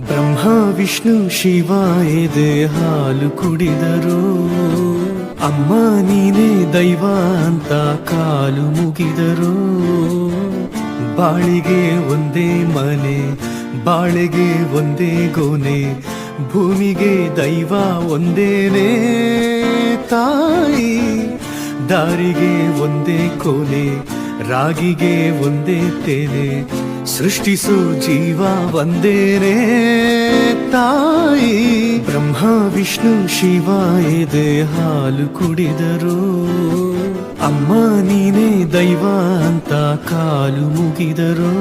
ಬ್ರಹ್ಮ ವಿಷ್ಣು ಶಿವ ಎದೆ ಹಾಲು ಕುಡಿದರು, ಅಮ್ಮ ನೀನೇ ದೈವ ಅಂತ ಕಾಲು ಮುಗಿದರು. ಬಾಳಿಗೆ ಒಂದೇ ಮನೆ, ಬಾಳೆಗೆ ಒಂದೇ ಗೋನೆ, ಭೂಮಿಗೆ ದೈವ ಒಂದೇನೇ ತಾಯಿ. ದಾರಿಗೆ ಒಂದೇ ಕೋಲೆ, ರಾಗಿಗೆ ಒಂದೇ ತೇನೆ, ಸೃಷ್ಟಿಸು ಜೀವ ಒಂದೇನೇ ತಾಯಿ. ಬ್ರಹ್ಮ ವಿಷ್ಣು ಶಿವ ಎದೆ ಹಾಲು ಕುಡಿದರು, ಅಮ್ಮ ನೀನೇ ದೈವ ಅಂತ ಕಾಲು ಮುಗಿದರು.